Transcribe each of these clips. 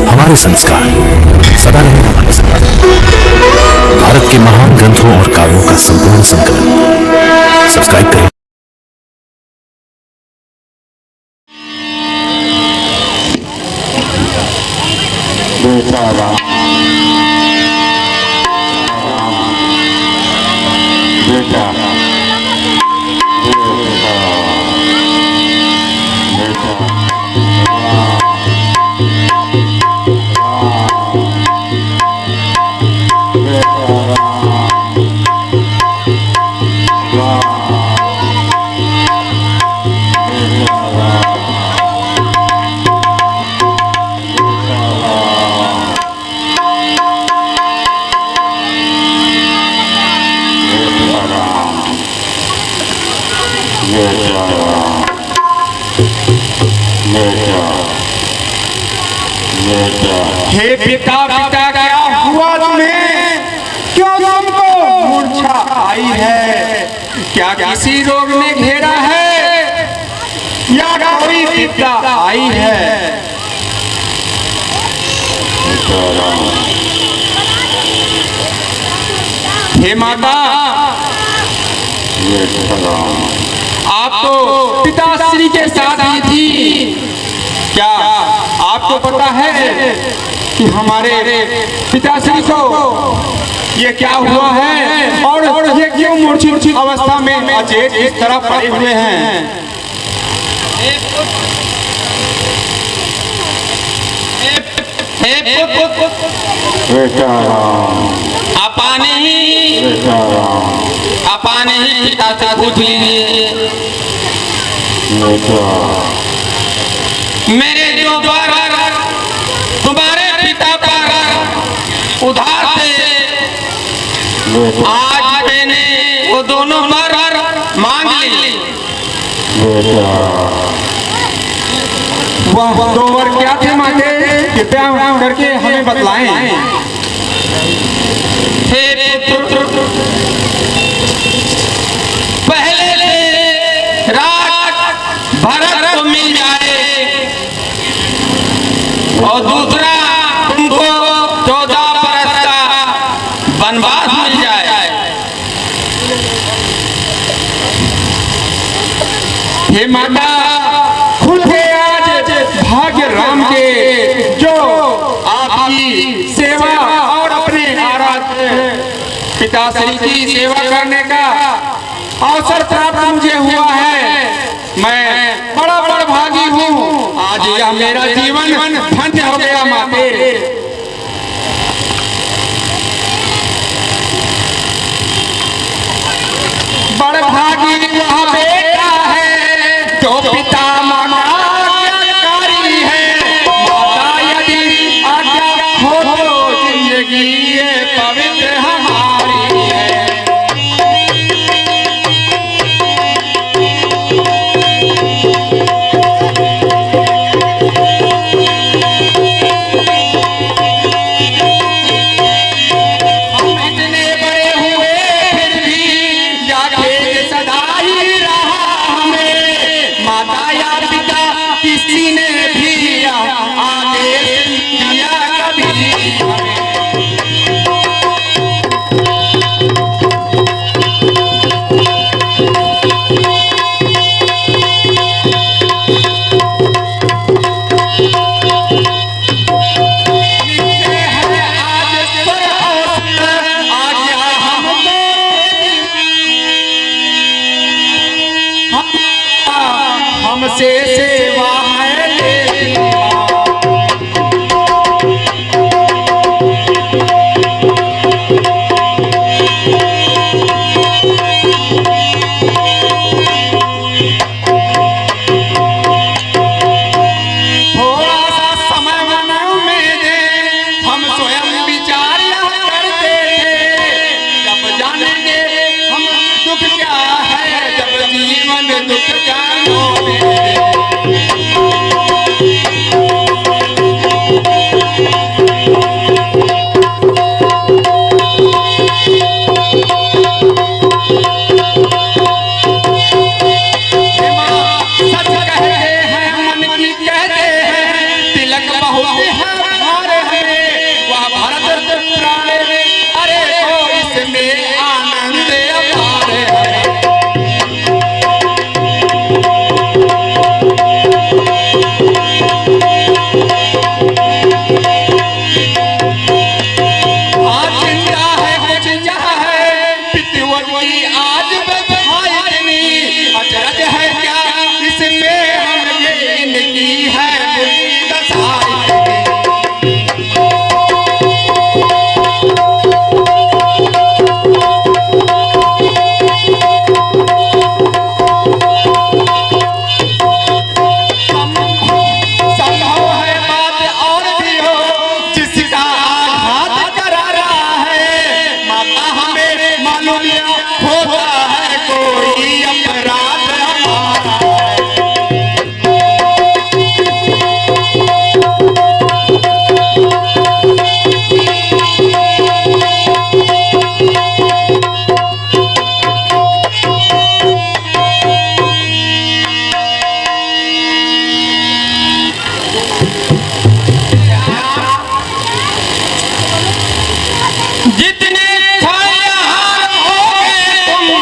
हमारे संस्कार सदा रहेगा हमारे साथ। भारत के महान ग्रंथों और काव्यों का संपूर्ण संकलन। सब्सक्राइब करें। हे पिता पिता क्या हुआ तुम्हें? क्यों तुमको मूर्छा आई है? क्या किसी रोग ने घेरा है या कोई विपदा आई है? हे माता, आप तो पिताश्री के साथ ही थी। क्या आपको पता है कि हमारे पिताश्री को ये क्या हुआ है और ये क्यों मूर्छित अवस्था में अचेत इस तरह पड़े हुए हैं? अपाने ही पिता से पूछ लीजिए। मेरे जो द्वार तुम्हारे पिता पर उधार थे, आज मैंने वो दोनों पर मांग ली। वह दो वर क्या थे माते? कृपया करके हमें बतलाएं। हे पुत्र, पहले से राज भरत को मिल जाए और दूसरा तुमको 14 बरस का वनवास मिल जाए। हे माता, खुल के आज भाग्य राम के जो आपकी सेवा और अपने आराध्य पिताश्री की सेवा करने का अवसर प्राप्त मुझे हुआ है। मैं बड़ा भागी हूँ। आज यह मेरा जीवन धन्य हो गया माते। बड़ भागी वह बेटा है जो पिता माता आज्ञाकारी है। माता यदि आज्ञा हो तो जिंदगी ये पवित्र हमारी है। हमसे सेवा है लेना। थोड़ा सा समय मन में दे, हम स्वयं विचार करते थे। जब जानेंगे हम दुख क्या है, जब जीवन दुख जानोगे। जितने छायाहार हो गए तुम,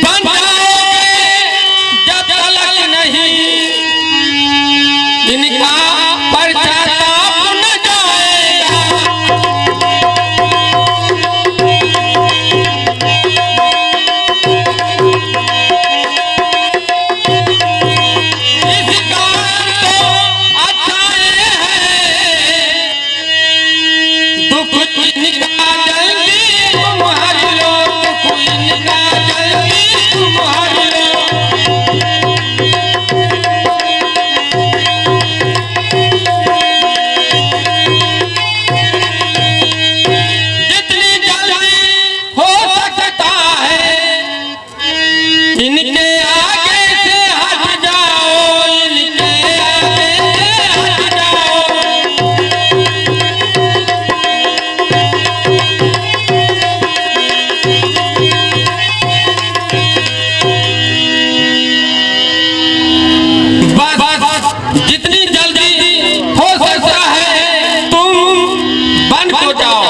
बन जाओगे जब तलक नहीं इनका पश्चाताप न जाएगा। इसका तो अच्छा ये है दुख इनका जल्दी तुम हर लो, दुख इनका जल्दी तुम हर लो। जितनी जल्दी हो सकता है इनके आगे से हट जाओ, इनके आगे से हट जाओ। बस जितनी जल्दी हो सकता है तुम बन हो जाओ।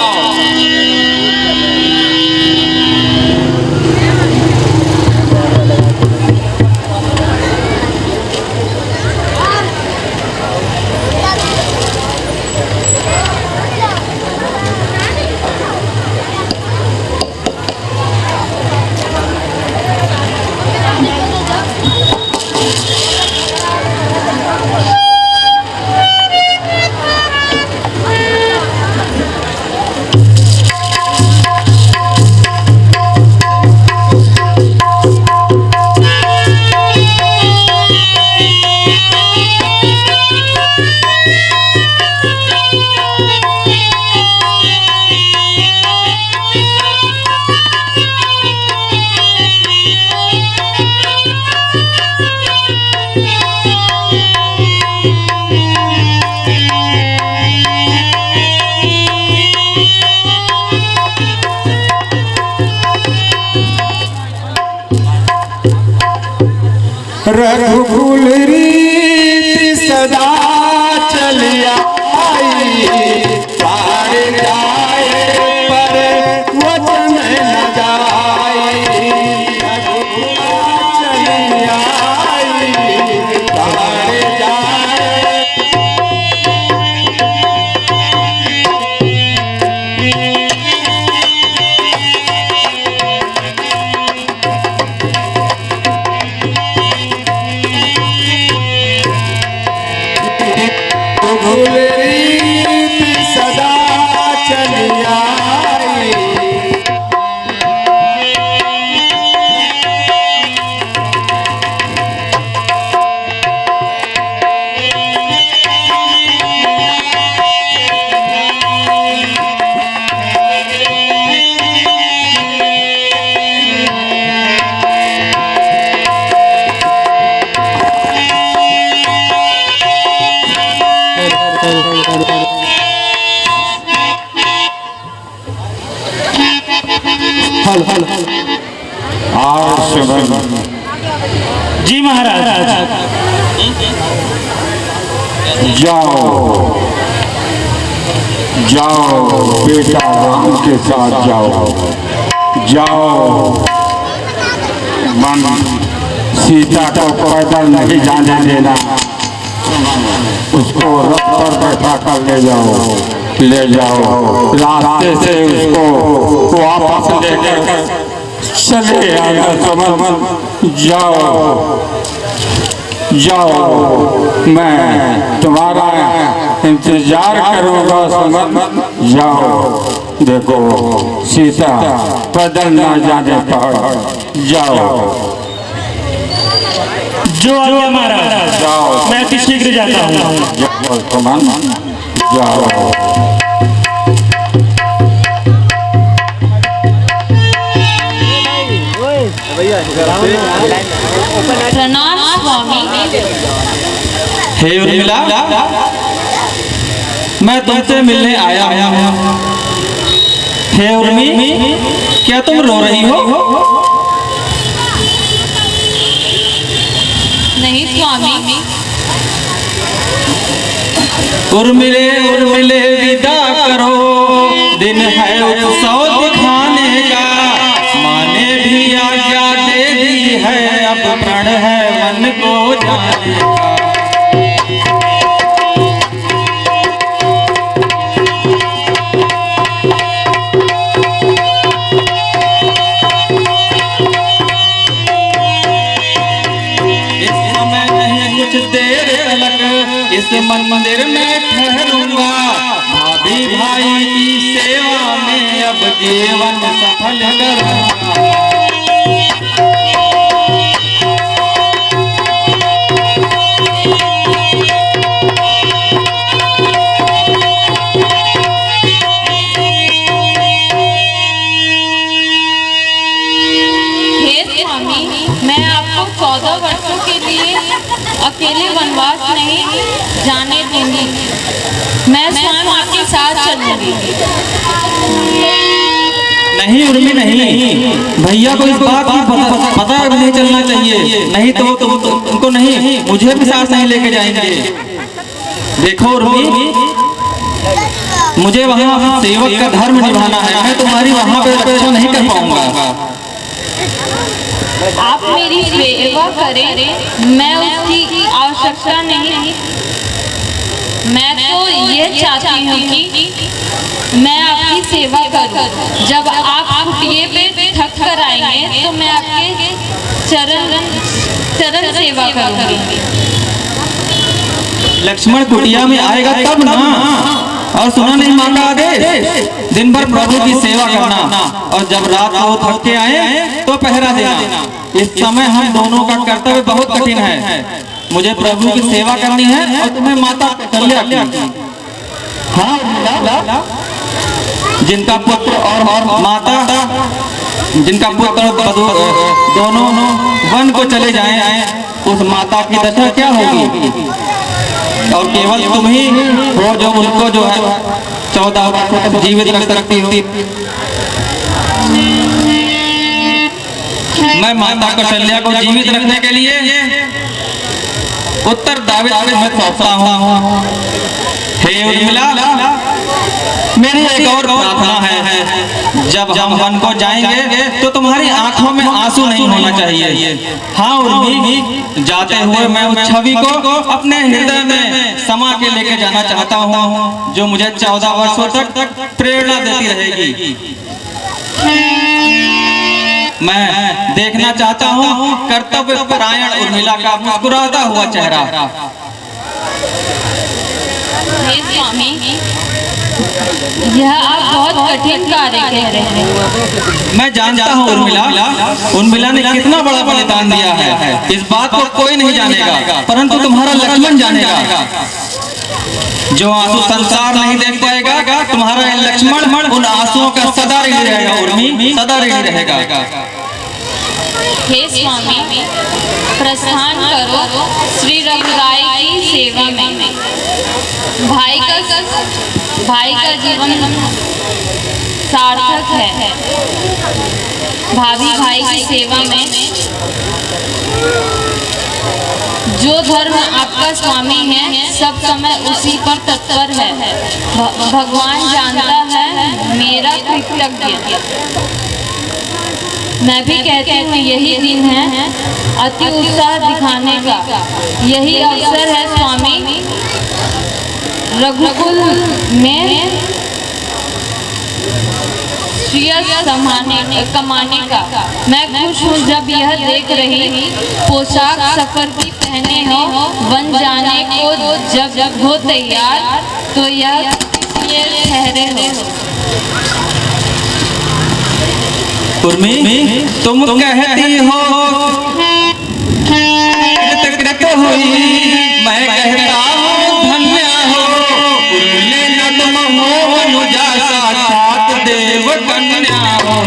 रघुकुल रीति सदा चलिया आई, पार जाए पर वचन न जाए। रघुकुल चलिया आई, पार जाए। रघुकुल रीति सदा चलिया आई, जी महाराज। जाओ जाओ बेटा राम के साथ जाओ, जाओ। मन सीता को पैदल नहीं जाने देना, उसको रथ पर बैठा कर ले जाओ, ले जाओ। रास्ते से उसको वापस लेकर चले आना सुमन। जाओ जाओ, मैं तुम्हारा इंतजार करूंगा सुमन। जाओ, देखो सीता पैदल ना जाने पाए। जाओ जो आज्ञा महाराज, जाओ, मैं अति शीघ्र जाता हूँ। जाओ सुमन, जाओ। प्रणाम स्वामी। हे उर्मिला, मैं तुमसे मिलने आया हूँ। हे उर्मी, क्या तुम रो रही हो? नहीं स्वामी। उर्मिले उर्मिले विदा करो, दिन है उत्सव दिखाने का। माँ ने भी आज्ञा दे दी है, अब प्रण है मन को जाने का। इस मंदिर में ठहरूंगा, भाभी भाई की सेवा में अब जीवन सफल करूंगा। हे स्वामी, मैं आपको 14 वर्षों के लिए अकेले वनवास नहीं जाने दूंगी। मैं स्वयं आपके साथ चलूंगी। नहीं उर्मी नहीं, भैया को इस बात की पता नहीं चलना चाहिए, नहीं तो तुमको नहीं, मुझे भी साथ नहीं लेके जाएंगे। देखो उर्मी, मुझे वहाँ सेवक का धर्म निभाना है, मैं तुम्हारी वहाँ पे रक्षा नहीं कर पाऊंगा। आप मेरी सेवा करें, मैं उसकी आवश्यकता नहीं। मैं तो ये चाहती हूँ कि मैं आपकी सेवा करूँ। जब आप कुटिया पे थक कर आएंगे तो मैं आपके चरण सेवा करूँगी। लक्ष्मण कुटिया में आएगा तब ना। और सुना नहीं माँ का आदेश, दिन भर प्रभु की सेवा करना, और जब रात को थक के आए तो पहरा देना। इस समय हम दोनों का कर्तव्य बहुत कठिन है। मुझे प्रभु की सेवा करनी है और तुम्हें माता कौशल्या की। हाँ, जिनका पुत्र और माता, जिनका पुत्र दोनों वन को चले जाएं, उस माता की दशा क्या होगी? और केवल तुम ही हो जो उनको जो है 14 वर्षों तक जीवित रख सकती हो। मैं माता कौशल्या को जीवित रखने के लिए उत्तरदायित्व मैं सौंपता हूँ। हे उर्मिला, मेरी एक और प्रार्थना है, जब हम वन को जाएंगे तो तुम्हारी आंखों में आंसू नहीं होना चाहिए। हाँ उर्मी, जाते हुए मैं उस छवि को अपने हृदय में समा के लेके जाना चाहता हूँ, जो मुझे 14 वर्षों तक प्रेरणा देती रहेगी। मैं देखना चाहता हूँ कर्तव्य परायण उर्मिला का मुस्कुराता हुआ चेहरा। हे स्वामी, यह आप बहुत कठिन कार्य कह रहे हैं। मैं जानता हूँ उर्मिला ने कितना बड़ा बलिदान दिया है। इस बात को कोई नहीं जानेगा, परंतु तुम्हारा लक्ष्मण जानेगा। जो आंसू संसार नहीं देख पाएगा, तुम्हारा लक्ष्मण उन आंसुओं का सदा ऋणी रहेगा उर्मी, सदा ऋणी रहेगा। हे स्वामी, प्रस्थान करो श्री रघुराई की सेवा में। भाई का जीवन सार्थक है। भाभी भाई की सेवा में जो धर्म आपका स्वामी है, सब समय उसी पर तत्पर है। भगवान जानता है मेरा कृतज्ञ। मैं भी कहती हूँ यही दिन है अति उत्साह दिखाने का। यही अवसर है स्वामी रघुकुल में कमाने का। मैं खुश हूँ जब यह देख रही पोशाक सफर की पहने हो, वन जाने को जब हो तैयार तो यह ठहरे हो। उर्मी, तुम कहती हो हुई, मैं कहता हूँ धन्य हो। उर्मिले न तुम हो अनुजा, साक्षात देव कन्या हो।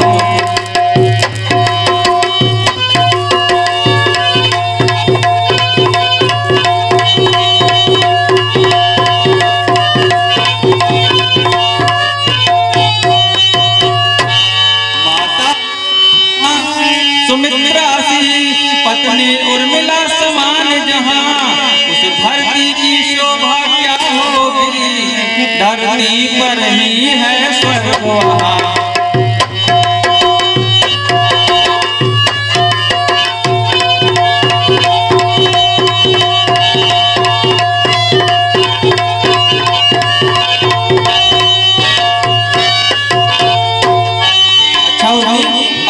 धरती पर ही है स्वर्ग वहाँ।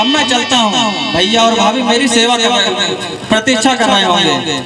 अब मैं चलता हूँ, भैया और भाभी मेरी सेवा कर रहे, प्रतीक्षा कर रहे होंगे।